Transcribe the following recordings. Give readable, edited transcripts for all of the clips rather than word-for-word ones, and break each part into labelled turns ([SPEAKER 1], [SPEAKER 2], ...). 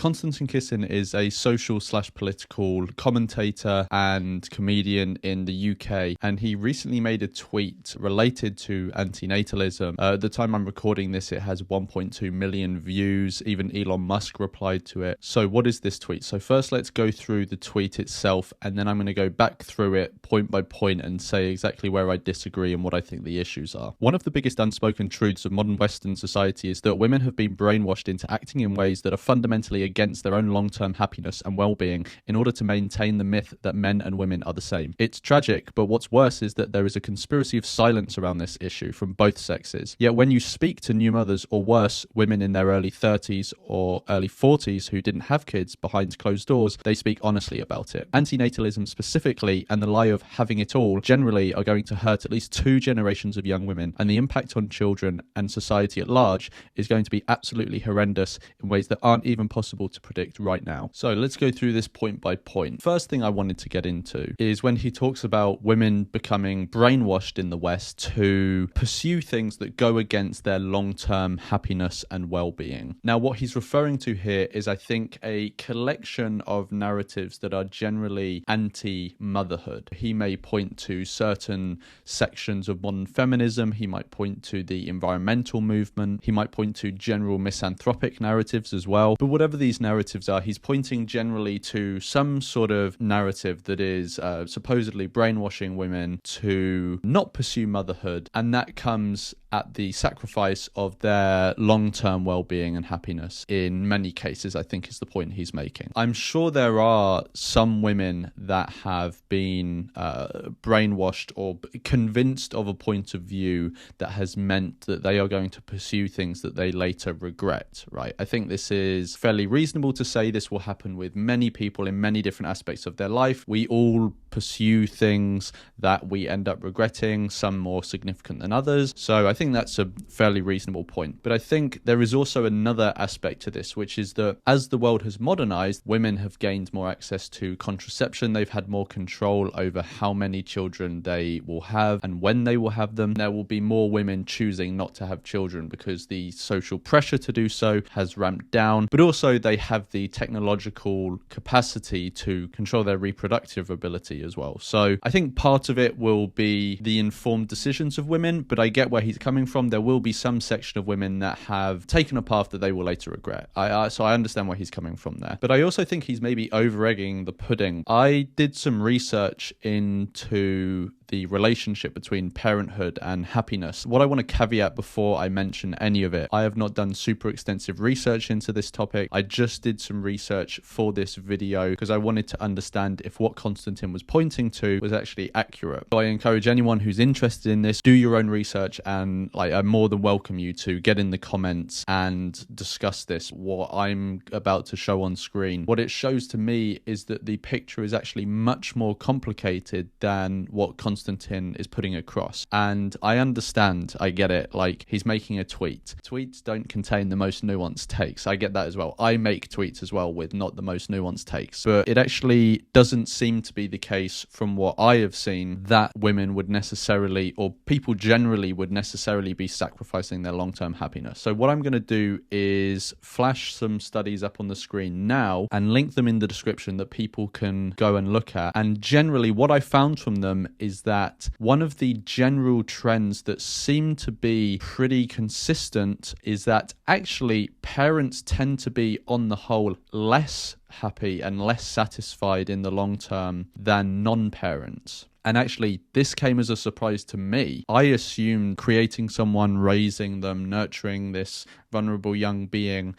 [SPEAKER 1] Konstantin Kisin is a social/political commentator and comedian in the UK, and he recently made a tweet related to antinatalism. At the time I'm recording this, it has 1.2 million views. Even Elon Musk replied to it. So what is this tweet? So first let's go through the tweet itself, and then I'm going to go back through it point by point and say exactly where I disagree and what I think the issues are. One of the biggest unspoken truths of modern Western society is that women have been brainwashed into acting in ways that are fundamentally against their own long-term happiness and well-being in order to maintain the myth that men and women are the same. It's tragic, but what's worse is that there is a conspiracy of silence around this issue from both sexes. Yet when you speak to new mothers, or worse, women in their early 30s or early 40s who didn't have kids behind closed doors, they speak honestly about it. Antinatalism specifically, and the lie of having it all, generally are going to hurt at least 2 generations of young women, and the impact on children and society at large is going to be absolutely horrendous in ways that aren't even possible to predict right now. So let's go through this point by point. First thing I wanted to get into is when he talks about women becoming brainwashed in the West to pursue things that go against their long-term happiness and well-being. Now, what he's referring to here is, I think, a collection of narratives that are generally anti-motherhood. He may point to certain sections of modern feminism. He might point to the environmental movement. He might point to general misanthropic narratives as well. But whatever these narratives are, he's pointing generally to some sort of narrative that is supposedly brainwashing women to not pursue motherhood, and that comes at the sacrifice of their long-term well-being and happiness in many cases, I think is the point he's making. I'm sure there are some women that have been brainwashed or convinced of a point of view that has meant that they are going to pursue things that they later regret, right? I think this is fairly reasonable to say. This will happen with many people in many different aspects of their life. We all pursue things that we end up regretting, some more significant than others. So I think that's a fairly reasonable point. But I think there is also another aspect to this, which is that as the world has modernized, women have gained more access to contraception. They've had more control over how many children they will have and when they will have them. There will be more women choosing not to have children because the social pressure to do so has ramped down, but also they have the technological capacity to control their reproductive ability as well. So I think part of it will be the informed decisions of women, but I get where he's coming from. There will be some section of women that have taken a path that they will later regret. So I understand where he's coming from there. But I also think he's maybe over-egging the pudding. I did some research into the relationship between parenthood and happiness. What I want to caveat before I mention any of it, I have not done super extensive research into this topic. I just did some research for this video because I wanted to understand if what Konstantin was pointing to was actually accurate. So I encourage anyone who's interested in this, do your own research, and I more than welcome you to get in the comments and discuss this. What I'm about to show on screen, what it shows to me is that the picture is actually much more complicated than what Konstantin is putting across. And I understand, I get it, like he's making a tweet. Tweets don't contain the most nuanced takes. I get that as well. I make tweets as well with not the most nuanced takes. But it actually doesn't seem to be the case from what I have seen that women would necessarily, or people generally would necessarily be sacrificing their long-term happiness. So what I'm going to do is flash some studies up on the screen now and link them in the description that people can go and look at. And generally what I found from them is that one of the general trends that seem to be pretty consistent is that actually parents tend to be, on the whole, less happy and less satisfied in the long term than non-parents. And actually, this came as a surprise to me. I assumed creating someone, raising them, nurturing this vulnerable young being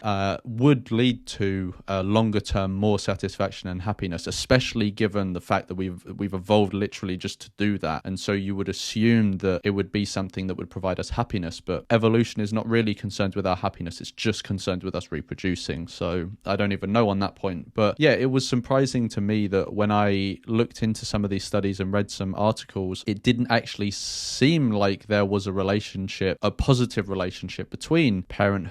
[SPEAKER 1] would lead to longer term more satisfaction and happiness, especially given the fact that we've evolved literally just to do that. And so you would assume that it would be something that would provide us happiness, but evolution is not really concerned with our happiness. It's just concerned with us reproducing. So I don't even know on that point. But yeah, it was surprising to me that when I looked into some of these studies and read some articles, it didn't actually seem like there was a relationship, a positive relationship between parenthood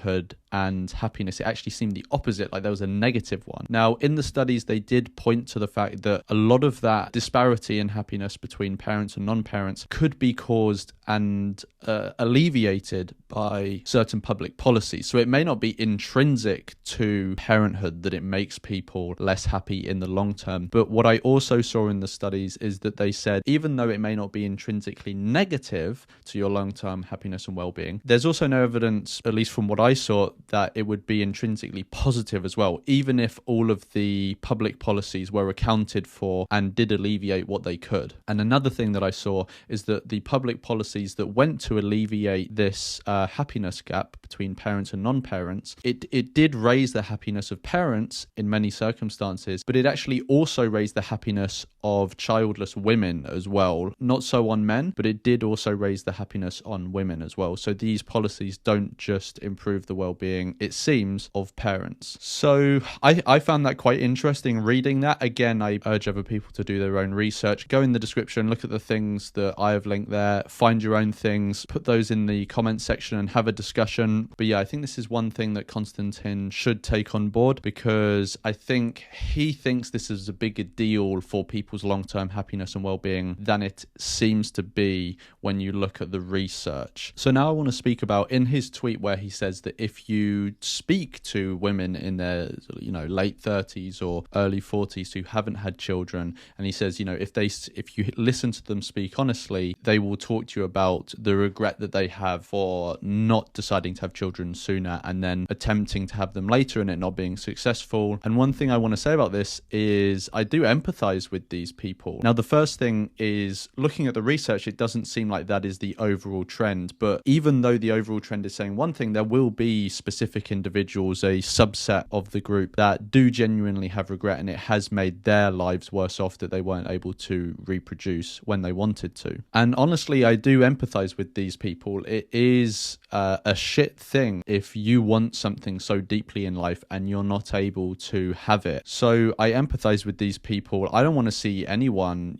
[SPEAKER 1] and happiness, it actually seemed the opposite, like there was a negative one. Now, in the studies, they did point to the fact that a lot of that disparity in happiness between parents and non-parents could be caused and alleviated by certain public policies. So it may not be intrinsic to parenthood that it makes people less happy in the long term. But what I also saw in the studies is that they said, even though it may not be intrinsically negative to your long-term happiness and well-being, there's also no evidence, at least from what I saw, that it would be intrinsically positive as well, even if all of the public policies were accounted for and did alleviate what they could. And another thing that I saw is that the public policies that went to alleviate this happiness gap between parents and non-parents, it did raise the happiness of parents in many circumstances, but it actually also raised the happiness of childless women as well. Not so on men, but it did also raise the happiness on women as well. So these policies don't just improve the well-being, it seems, of parents. So I found that quite interesting reading that. Again, I urge other people to do their own research. Go in the description, look at the things that I have linked there, find your own things, put those in the comments section and have a discussion. But yeah, I think this is one thing that Konstantin should take on board, because I think he thinks this is a bigger deal for people's long-term happiness and well-being than it seems to be when you look at the research. So now I want to speak about, in his tweet where he says that if you speak to women in their late 30s or early 40s who haven't had children, and he says, if you listen to them speak honestly, they will talk to you about the regret that they have for not deciding to have children sooner and then attempting to have them later and it not being successful. And one thing I want to say about this is I do empathize with these people. Now, the first thing is, looking at the research, it doesn't seem like that is the overall trend. But even though the overall trend is saying one thing, there will be specific individuals, a subset of the group, that do genuinely have regret, and it has made their lives worse off that they weren't able to reproduce when they wanted to. And honestly, I do empathize with these people. It is a shit thing if you want something so deeply in life and you're not able to have it. So I empathize with these people. I don't want to see anyone,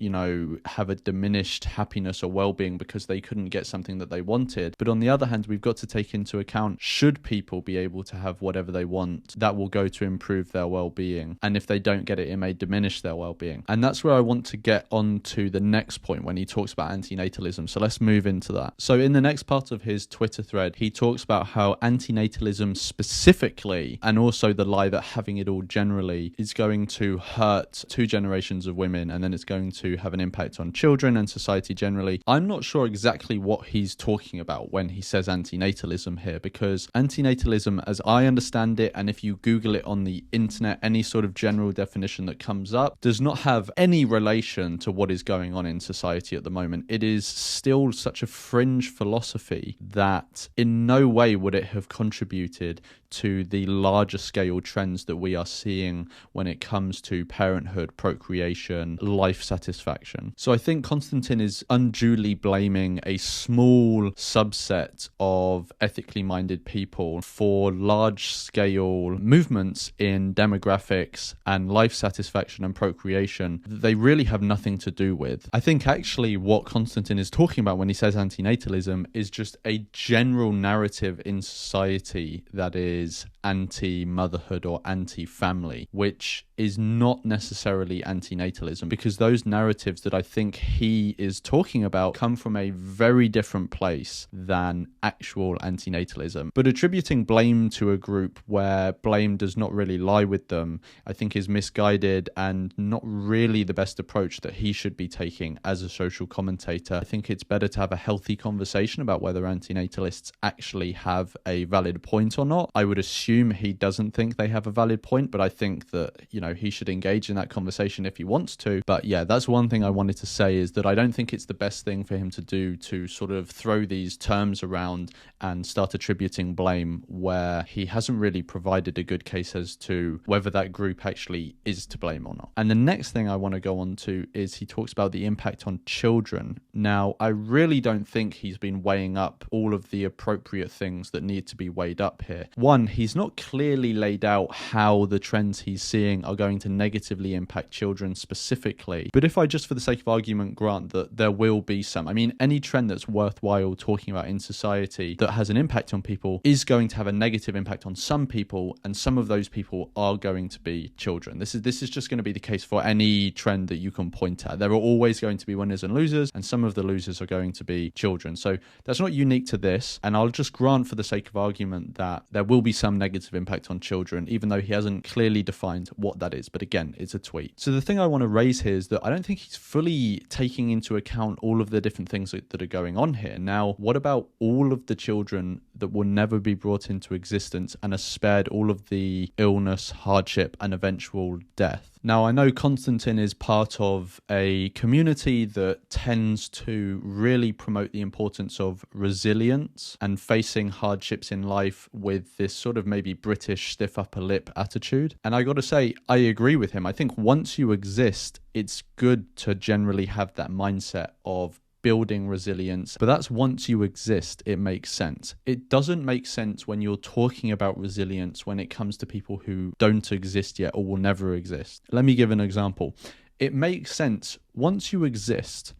[SPEAKER 1] have a diminished happiness or well-being because they couldn't get something that they wanted. But on the other hand, we've got to take into account, should people be able to have whatever they want, that will go to improve their well-being. And if they don't get it, it may diminish their well-being. And that's where I want to get on to the next point when he talks about antinatalism. So let's move into that. So in the next part of his Twitter thread, he talks about how antinatalism specifically, and also the lie that having it all generally, is going to hurt 2 generations of women, and then it's going to have an impact on children and society generally. I'm not sure exactly what he's talking about when he says antinatalism here, because antinatalism, as I understand it, and if you Google it on the internet, any sort of general definition that comes up, does not have any relation to what is going on in society at the moment. It is still such a fringe philosophy that in no way would it have contributed to the larger scale trends that we are seeing when it comes to parenthood, procreation, life satisfaction. So I think Konstantin is unduly blaming a small subset of ethically minded people for large scale movements in demographics and life satisfaction and procreation that they really have nothing to do with. I think actually what Konstantin is talking about when he says antinatalism is just a general narrative in society that is anti-motherhood or anti-family, which is not necessarily antinatalism, because those narratives that I think he is talking about come from a very different place than actual antinatalism. But attributing blame to a group where blame does not really lie with them, I think is misguided and not really the best approach that he should be taking as a social commentator. I think it's better to have a healthy conversation about whether antinatalists actually have a valid point or not. I would assume he doesn't think they have a valid point, but I think that, he should engage in that conversation if he wants to. But yeah, that's one thing I wanted to say, is that I don't think it's the best thing for him to do, to sort of throw these terms around and start attributing blame where he hasn't really provided a good case as to whether that group actually is to blame or not. And the next thing I want to go on to is he talks about the impact on children. Now, I really don't think he's been weighing up all of the appropriate things that need to be weighed up here. One, one, he's not clearly laid out how the trends he's seeing are going to negatively impact children specifically. But if I just for the sake of argument grant that there will be some, I mean, any trend that's worthwhile talking about in society that has an impact on people is going to have a negative impact on some people, and some of those people are going to be children. This is just going to be the case for any trend that you can point at. There are always going to be winners and losers, and some of the losers are going to be children. So that's not unique to this, and I'll just grant for the sake of argument that there will be some negative impact on children, even though he hasn't clearly defined what that is. But again, it's a tweet. So the thing I want to raise here is that I don't think he's fully taking into account all of the different things that are going on here. Now, what about all of the children that will never be brought into existence and are spared all of the illness, hardship, and eventual death? Now, I know Konstantin is part of a community that tends to really promote the importance of resilience and facing hardships in life with this sort of maybe British stiff upper lip attitude. And I got to say, I agree with him. I think once you exist, it's good to generally have that mindset of building resilience, but that's once you exist, it makes sense. It doesn't make sense when you're talking about resilience when it comes to people who don't exist yet or will never exist. Let me give an example. It makes sense once you exist.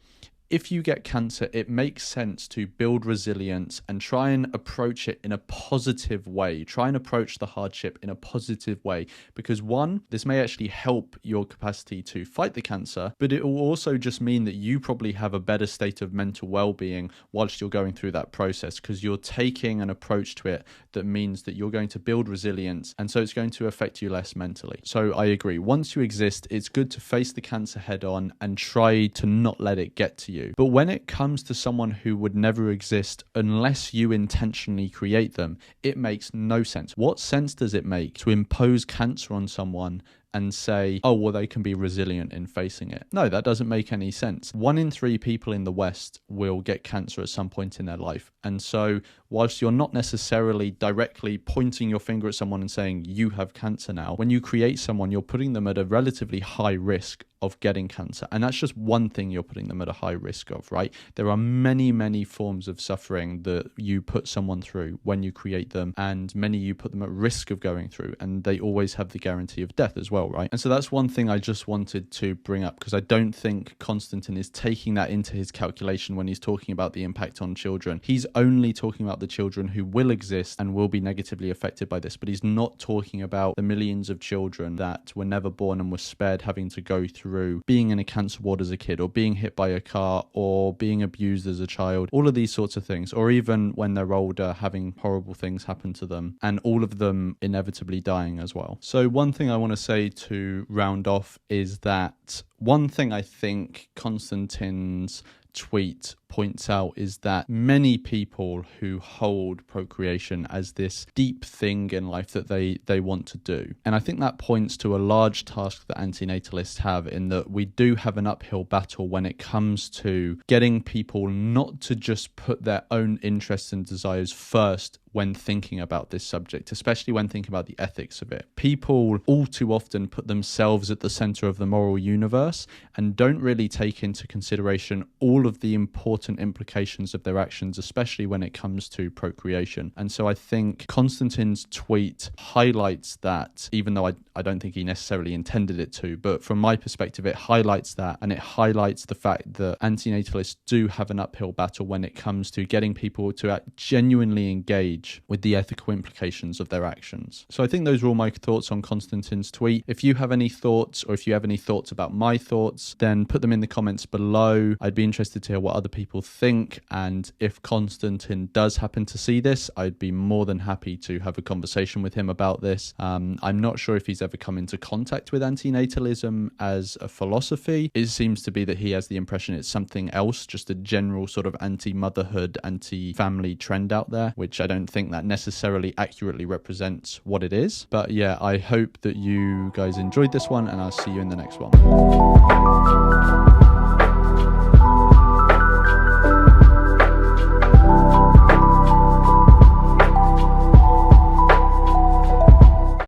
[SPEAKER 1] If you get cancer, it makes sense to build resilience and try and approach it in a positive way. Try and approach the hardship in a positive way, because one, this may actually help your capacity to fight the cancer, but it will also just mean that you probably have a better state of mental well-being whilst you're going through that process, because you're taking an approach to it that means that you're going to build resilience, and so it's going to affect you less mentally. So I agree. Once you exist, it's good to face the cancer head on and try to not let it get to you. But when it comes to someone who would never exist unless you intentionally create them, it makes no sense. What sense does it make to impose cancer on someone and say, oh, well, they can be resilient in facing it? No, that doesn't make any sense. 1 in 3 people in the West will get cancer at some point in their life. And so whilst you're not necessarily directly pointing your finger at someone and saying, you have cancer now, when you create someone, you're putting them at a relatively high risk of getting cancer. And that's just one thing you're putting them at a high risk of, right? There are many, many forms of suffering that you put someone through when you create them, and many you put them at risk of going through, and they always have the guarantee of death as well, right? And so that's one thing I just wanted to bring up, because I don't think Konstantin is taking that into his calculation when he's talking about the impact on children. He's only talking about the children who will exist and will be negatively affected by this, but he's not talking about the millions of children that were never born and were spared having to go through being in a cancer ward as a kid, or being hit by a car, or being abused as a child, all of these sorts of things, or even when they're older having horrible things happen to them, and all of them inevitably dying as well. So one thing I want to say to round off is that one thing I think Konstantin's tweet points out is that many people who hold procreation as this deep thing in life that they want to do. And I think that points to a large task that antinatalists have, in that we do have an uphill battle when it comes to getting people not to just put their own interests and desires first when thinking about this subject, especially when thinking about the ethics of it. People all too often put themselves at the center of the moral universe and don't really take into consideration all of the important implications of their actions, especially when it comes to procreation. And so I think Konstantin's tweet highlights that, even though I don't think he necessarily intended it to, but from my perspective, it highlights that, and it highlights the fact that antinatalists do have an uphill battle when it comes to getting people to genuinely engage with the ethical implications of their actions. So I think those are all my thoughts on Konstantin's tweet. If you have any thoughts, or if you have any thoughts about my thoughts, then put them in the comments below. I'd be interested to hear what other people think, and if Konstantin does happen to see this, I'd be more than happy to have a conversation with him about this. I'm not sure if he's ever come into contact with antinatalism as a philosophy. It seems to be that he has the impression it's something else, just a general sort of anti-motherhood, anti-family trend out there, which I don't think that necessarily accurately represents what it is. But yeah, I hope that you guys enjoyed this one, and I'll see you in the next one.